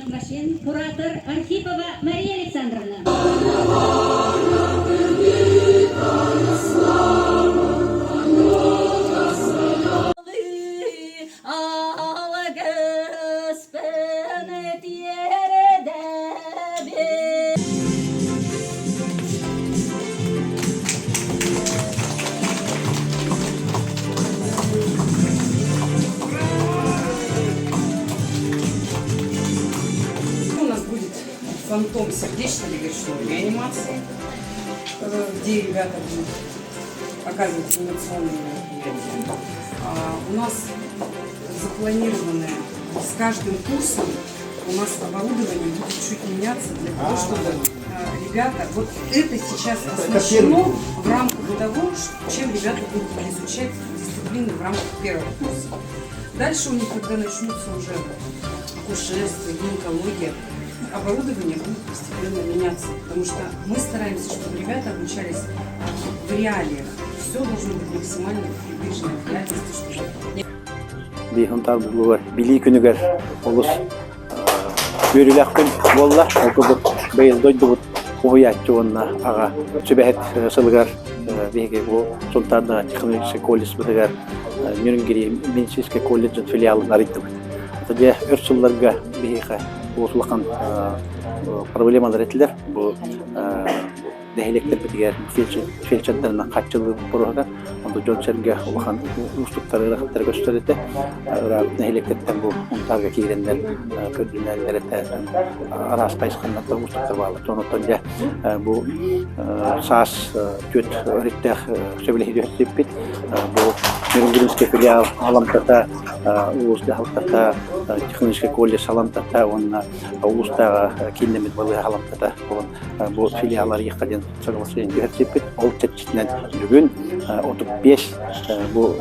военных машин, куратор Архипова Мария Александровна. У нас будет фантом сердечно-легочной реанимации, где ребята будут оказывать анимационные мероприятия. У нас запланированы с каждым курсом у нас оборудование будет чуть меняться для того, чтобы ребята, вот это сейчас оснащено в рамках того, чем ребята будут изучать дисциплины в рамках первого курса. Дальше у них, когда начнутся уже акушерство, гинекология, оборудование будет постепенно меняться, потому что мы стараемся, чтобы ребята обучались в реалиях. Все должно быть максимально приближено к реальности, чтобы Бихунтар булугар били күнүгөр олус көрүлөккөн болла окубут быйыл дойдубут уяачуунна ага чөбөт сылгар беге бу султанда технологический колледж бытыгар Нюрнберг медицинский колледж филиалын арыттык. Таде өрсүлларга беге осулакан проблемалар этилер бу дәһилектер битигәр фельдшердерна катчылы бурага онда жончерге улахан устуктары рахаттар gösterdi. Дәһилектерден бу унтарга кигәннәр көрдүнәләр арас кайсыканнар да устуктар балы. Сонотон бу сас төт риттер сөбеле дип бу Нюрнбергский филиал аламтата улуста халтата технический колледж аламтата онна улуста кинемет балы аламтата бу филиаллар якаден соглашение дип ол тетчинен бүгүн 35 бу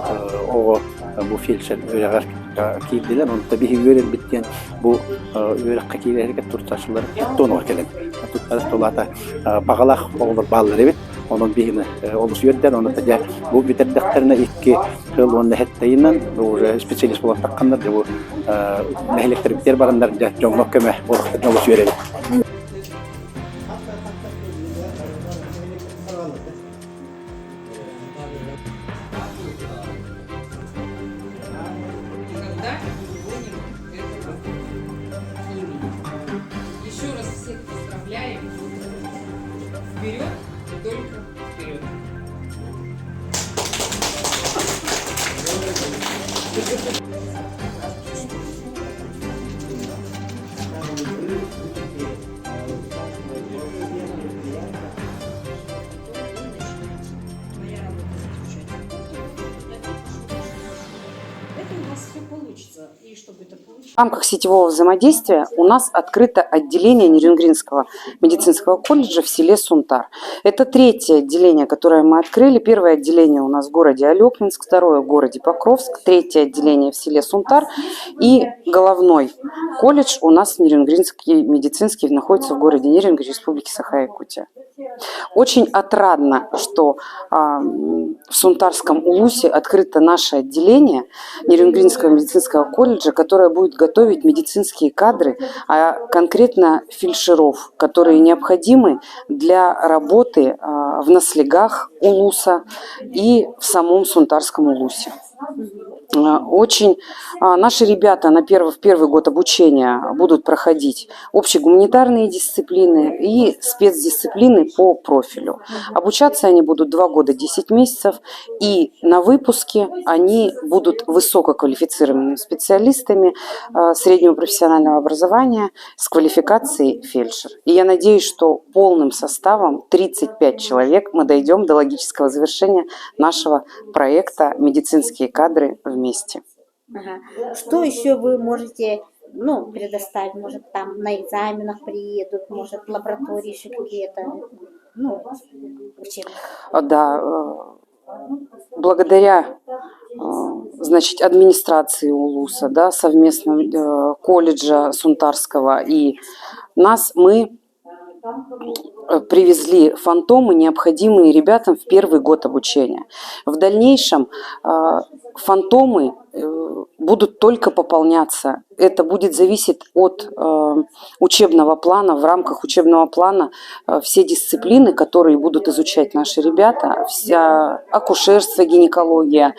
фельдшер өрәгәр килделәр, аны табигый görен биткән бу өрәккә килергә турташлар тоны келен. Туттар толата багалах олар баллар бит. Onun bihine olus yönden onu da bu bitirdiklerine iki yıl onda hetteyinen bu spesyalist olan takkanlar da bu mehlekler biter barınlar da jonglok keme olukta olus yörelim. Еще раз всех поздравляем. Вперед, только вперед. В рамках сетевого взаимодействия у нас открыто отделение Нерюнгринского медицинского колледжа в селе Сунтар. Это третье отделение, которое мы открыли. Первое отделение у нас в городе Алекминск, второе в городе Покровск, третье отделение в селе Сунтар и головной колледж у нас Нерюнгринский медицинский находится в городе Нерюнгри, Республике Саха-Якутия. Очень отрадно, что в Сунтарском улусе открыто наше отделение Нерюнгринского медицинского колледжа, которое будет готовить медицинские кадры, а конкретно фельдшеров, которые необходимы для работы в наслегах улуса и в самом Сунтарском улусе. Очень наши ребята в первый год обучения будут проходить общегуманитарные дисциплины и спецдисциплины по профилю. Обучаться они будут 2 года 10 месяцев, и на выпуске они будут высококвалифицированными специалистами среднего профессионального образования с квалификацией фельдшер. И я надеюсь, что полным составом 35 человек мы дойдем до логического завершения нашего проекта «Медицинские кадры вместе». Ага. Что еще вы можете предоставить? Может, там на экзаменах приедут, может, лаборатории еще какие-то, учебные? Да, благодаря администрации улуса, совместно колледжа Сунтарского и нас, мы привезли фантомы, необходимые ребятам в первый год обучения. В дальнейшем фантомы будут только пополняться. Это будет зависеть от учебного плана. В рамках учебного плана все дисциплины, которые будут изучать наши ребята, вся акушерство, гинекология,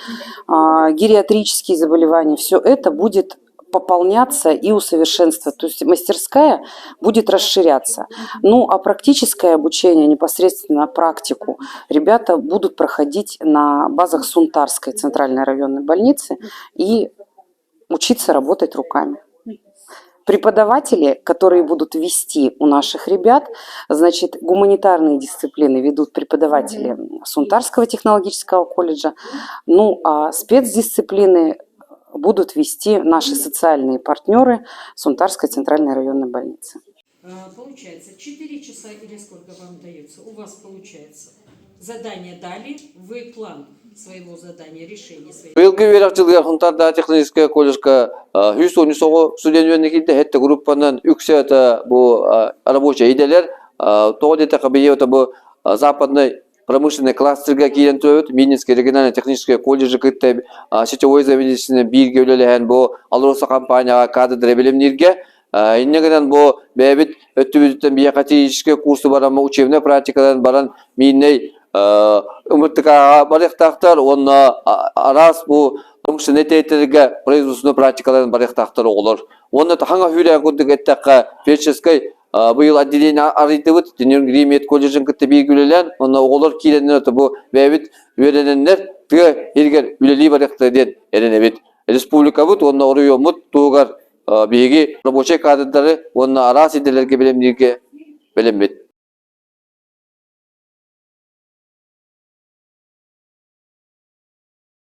гериатрические заболевания, все это будет пополняться и усовершенствовать. То есть мастерская будет расширяться. Ну, а практическое обучение, непосредственно практику, ребята будут проходить на базах Сунтарской центральной районной больницы и учиться работать руками. Преподаватели, которые будут вести у наших ребят, значит, гуманитарные дисциплины ведут преподаватели Сунтарского технологического колледжа, ну, а спецдисциплины будут вести наши социальные партнеры Сунтарской центральной районной больницы. Получается, 4 часа или сколько вам дается? У вас получается. Задание дали, вы план своего задания, решение своего. Быйылгы берек жылга Сунтарда технический колледжга 113 студент жөнүндө хетте группанын үксөтө бу рабочий иделер тоодете кабиеута бу западный промышленный кластерга кийин төбөт Мининский региональный технический колледжи кытты сетевой заведениесине бирге үлелеген бу Алроса компанияга кадрдер билимдерге иннегенен бу бебит өттүбүздөн биякатический курсы барама учебный практикадан баран минней умыртыкага барыктактар онна арас бу промышленный тейтерге производственный практикадан барыктактар олор. Онна ханга хүрэ кудук эттакка фельдшерской быйыл отделение арыйтыбыт Римет колледжин кытты биргүлелен онна оголор кийленен өтө бу бебит үйрененер тыга эргер үлели барыкты ден эренебит. Республика бут онна орuyomut тугар биги рабочий кадрдары онна арас иделерге белемдерге белембет.